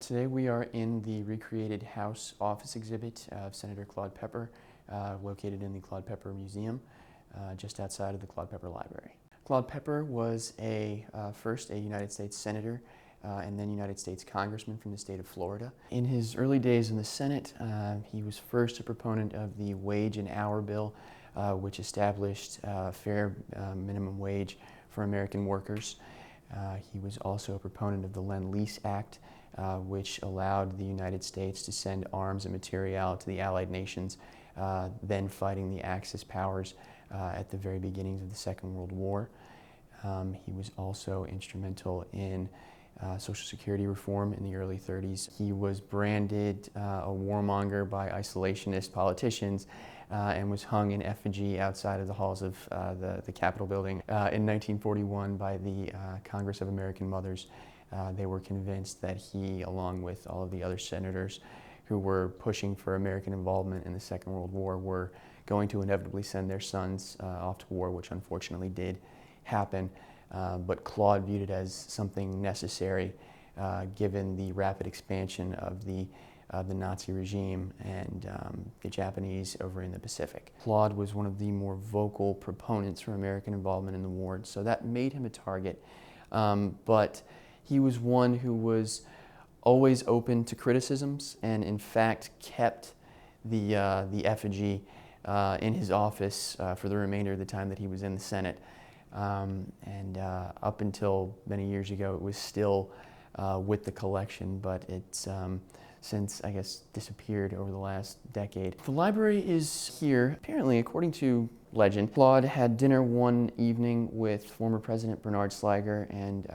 Today we are in the recreated House office exhibit of Senator Claude Pepper, located in the Claude Pepper Museum, just outside of the Claude Pepper Library. Claude Pepper was first a United States Senator and then United States Congressman from the state of Florida. In his early days in the Senate, he was first a proponent of the Wage and Hour Bill, which established fair minimum wage for American workers. He was also a proponent of the Lend-Lease Act, which allowed the United States to send arms and material to the Allied nations, then fighting the Axis powers at the very beginnings of the Second World War. He was also instrumental in Social Security reform in the early 30s. He was branded a warmonger by isolationist politicians and was hung in effigy outside of the halls of the Capitol building. In 1941 by the Congress of American Mothers. They were convinced that he, along with all of the other senators who were pushing for American involvement in the Second World War, were going to inevitably send their sons off to war, which unfortunately did happen. But Claude viewed it as something necessary given the rapid expansion of the Nazi regime and the Japanese over in the Pacific. Claude was one of the more vocal proponents for American involvement in the war, so that made him a target. But he was one who was always open to criticisms and in fact kept the effigy in his office for the remainder of the time that he was in the Senate. Up until many years ago it was still with the collection, but it's since, I guess, disappeared over the last decade. The library is here. Apparently, according to legend, Claude had dinner one evening with former President Bernard Sliger and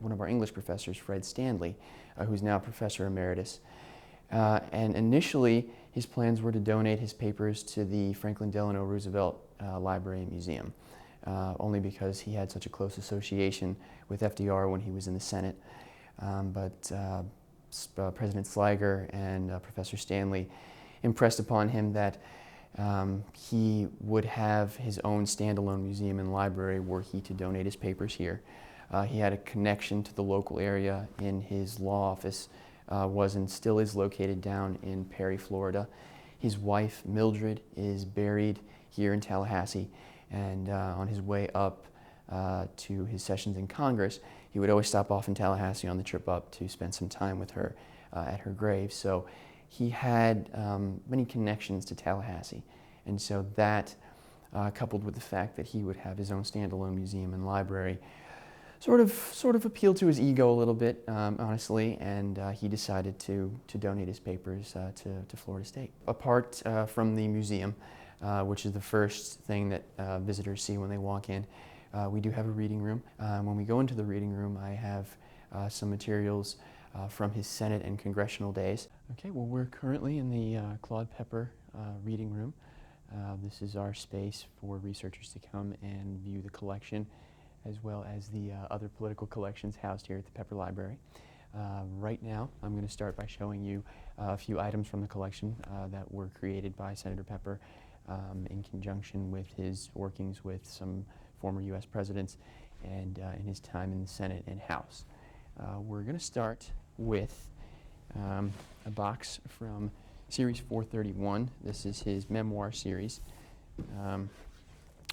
one of our English professors, Fred Stanley, who's now Professor Emeritus. And initially, his plans were to donate his papers to the Franklin Delano Roosevelt Library and Museum, only because he had such a close association with FDR when he was in the Senate. President Sliger and Professor Stanley impressed upon him that he would have his own standalone museum and library were he to donate his papers here. He had a connection to the local area in his law office, was and still is located down in Perry, Florida. His wife, Mildred, is buried here in Tallahassee, and on his way up to his sessions in Congress, he would always stop off in Tallahassee on the trip up to spend some time with her at her grave. So he had many connections to Tallahassee, and so that, coupled with the fact that he would have his own standalone museum and library, sort of appealed to his ego a little bit, honestly, and he decided to donate his papers to Florida State. Apart from the museum, which is the first thing that visitors see when they walk in, we do have a reading room. When we go into the reading room, I have some materials from his Senate and congressional days. Okay, well, we're currently in the Claude Pepper reading room. This is our space for researchers to come and view the collection, as well as the other political collections housed here at the Pepper Library. Right now, I'm going to start by showing you a few items from the collection that were created by Senator Pepper in conjunction with his workings with some former U.S. presidents and in his time in the Senate and House. We're going to start with a box from Series 431. This is his memoir series.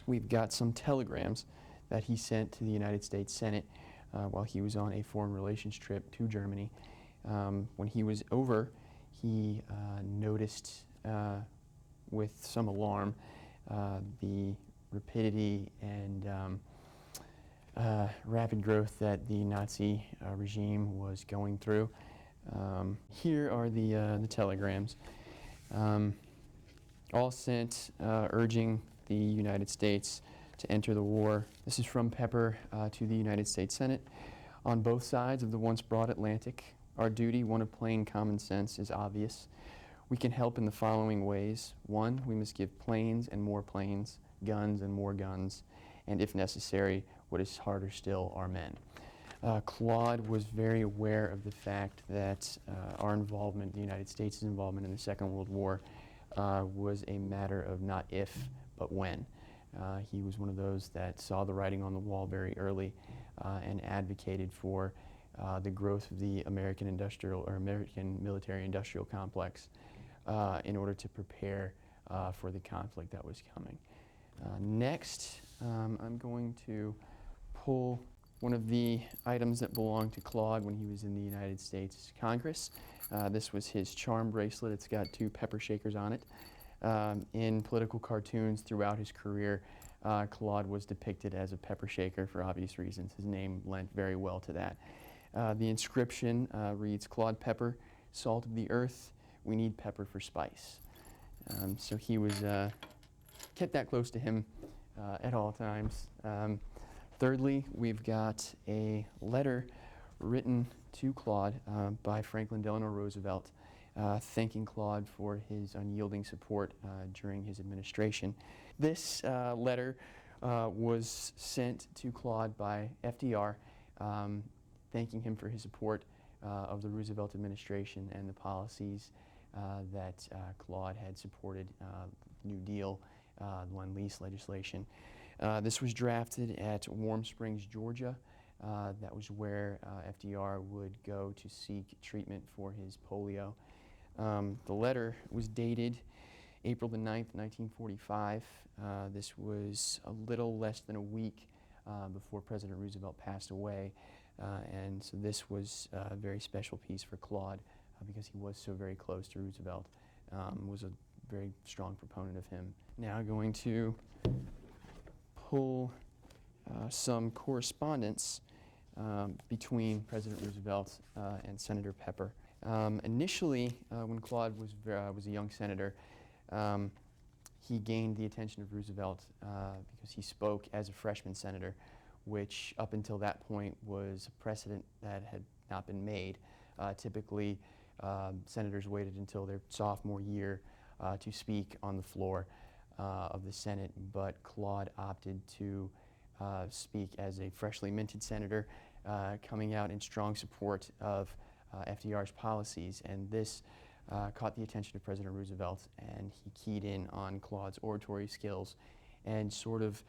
We've got some telegrams that he sent to the United States Senate while he was on a foreign relations trip to Germany. When he was over, he noticed with some alarm the rapidity and rapid growth that the Nazi regime was going through. Here are the telegrams, all sent urging the United States to enter the war. This is from Pepper to the United States Senate. On both sides of the once broad Atlantic, our duty, one of plain common sense, is obvious. We can help in the following ways. One, we must give planes and more planes, guns and more guns, and if necessary, what is harder still, our men. Claude was very aware of the fact that our involvement, the United States' involvement in the Second World War, was a matter of not if, but when. He was one of those that saw the writing on the wall very early and advocated for the growth of the American military-industrial complex in order to prepare for the conflict that was coming. Next, I'm going to pull one of the items that belonged to Claude when he was in the United States Congress. This was his charm bracelet. It's got 2 pepper shakers on it. In political cartoons throughout his career, Claude was depicted as a pepper shaker for obvious reasons. His name lent very well to that. The inscription reads, "Claude Pepper, salt of the earth, we need pepper for spice." So he was kept that close to him at all times. Thirdly, we've got a letter written to Claude by Franklin Delano Roosevelt, thanking Claude for his unyielding support during his administration. This letter was sent to Claude by FDR, thanking him for his support of the Roosevelt administration and the policies that Claude had supported, New Deal, Lend-Lease legislation. This was drafted at Warm Springs, Georgia. That was where FDR would go to seek treatment for his polio. The letter was dated April the 9th, 1945. This was a little less than a week before President Roosevelt passed away. And so this was a very special piece for Claude because he was so very close to Roosevelt, was a very strong proponent of him. Now going to pull some correspondence between President Roosevelt and Senator Pepper. Initially, when Claude was a young senator, he gained the attention of Roosevelt because he spoke as a freshman senator, which up until that point was a precedent that had not been made. Typically, senators waited until their sophomore year to speak on the floor of the Senate, but Claude opted to speak as a freshly minted senator, coming out in strong support of FDR's policies, and this caught the attention of President Roosevelt, and he keyed in on Claude's oratory skills and sort of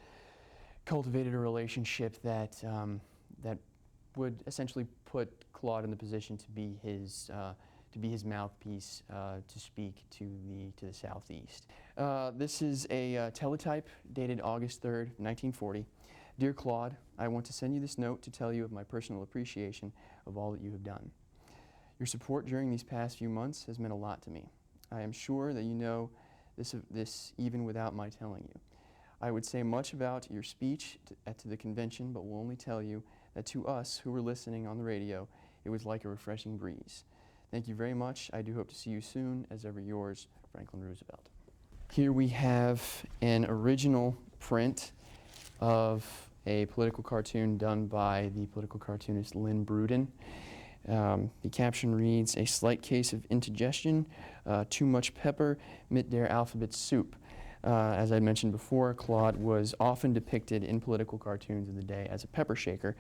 cultivated a relationship that that would essentially put Claude in the position to be his mouthpiece to speak to the Southeast. This is a teletype dated August 3rd, 1940. Dear Claude, I want to send you this note to tell you of my personal appreciation of all that you have done. Your support during these past few months has meant a lot to me. I am sure that you know this even without my telling you. I would say much about your speech to the convention, but will only tell you that to us who were listening on the radio, it was like a refreshing breeze. Thank you very much. I do hope to see you soon. As ever yours, Franklin Roosevelt. Here we have an original print of a political cartoon done by the political cartoonist Lynn Bruden. The caption reads, "A slight case of indigestion, too much pepper, mit der alphabet soup." As I mentioned before, Claude was often depicted in political cartoons of the day as a pepper shaker.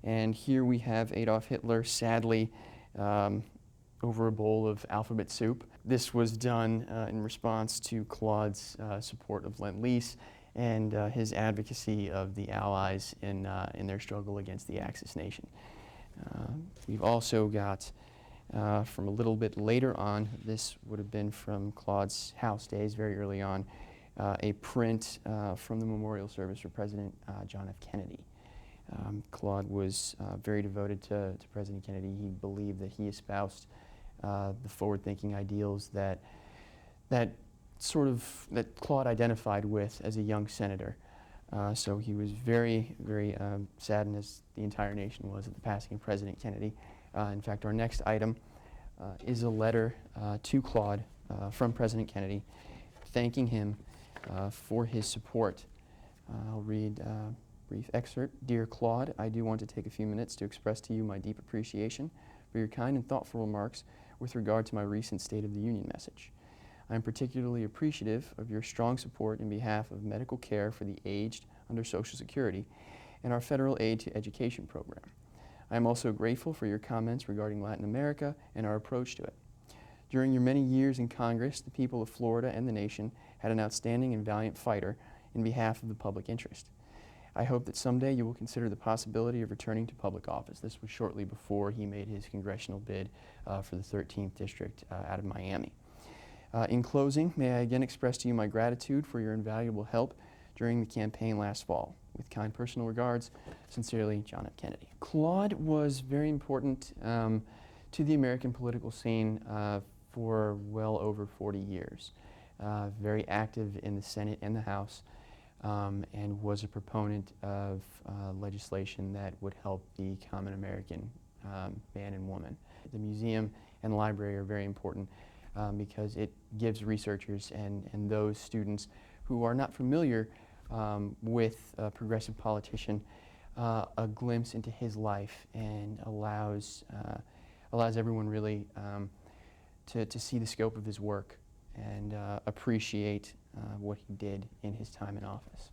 And here we have Adolf Hitler, sadly, over a bowl of alphabet soup. This was done in response to Claude's support of Lend-Lease and his advocacy of the Allies in their struggle against the Axis nation. We've also got, from a little bit later on, this would have been from Claude's House days, very early on, a print from the memorial service for President John F. Kennedy. Claude was very devoted to President Kennedy. He believed that he espoused the forward-thinking ideals that Claude identified with as a young senator. So he was very, very saddened, as the entire nation was, at the passing of President Kennedy. In fact, our next item is a letter to Claude from President Kennedy, thanking him for his support. I'll read a brief excerpt. Dear Claude, I do want to take a few minutes to express to you my deep appreciation for your kind and thoughtful remarks with regard to my recent State of the Union message. I am particularly appreciative of your strong support in behalf of medical care for the aged under Social Security and our federal aid to education program. I am also grateful for your comments regarding Latin America and our approach to it. During your many years in Congress, the people of Florida and the nation had an outstanding and valiant fighter in behalf of the public interest. I hope that someday you will consider the possibility of returning to public office. This was shortly before he made his congressional bid for the 13th District out of Miami. In closing, may I again express to you my gratitude for your invaluable help during the campaign last fall. With kind personal regards, sincerely, John F. Kennedy. Claude was very important to the American political scene for well over 40 years. Very active in the Senate and the House, and was a proponent of legislation that would help the common American man and woman. The museum and the library are very important because it gives researchers and those students who are not familiar with a progressive politician a glimpse into his life, and allows everyone really to see the scope of his work and appreciate what he did in his time in office.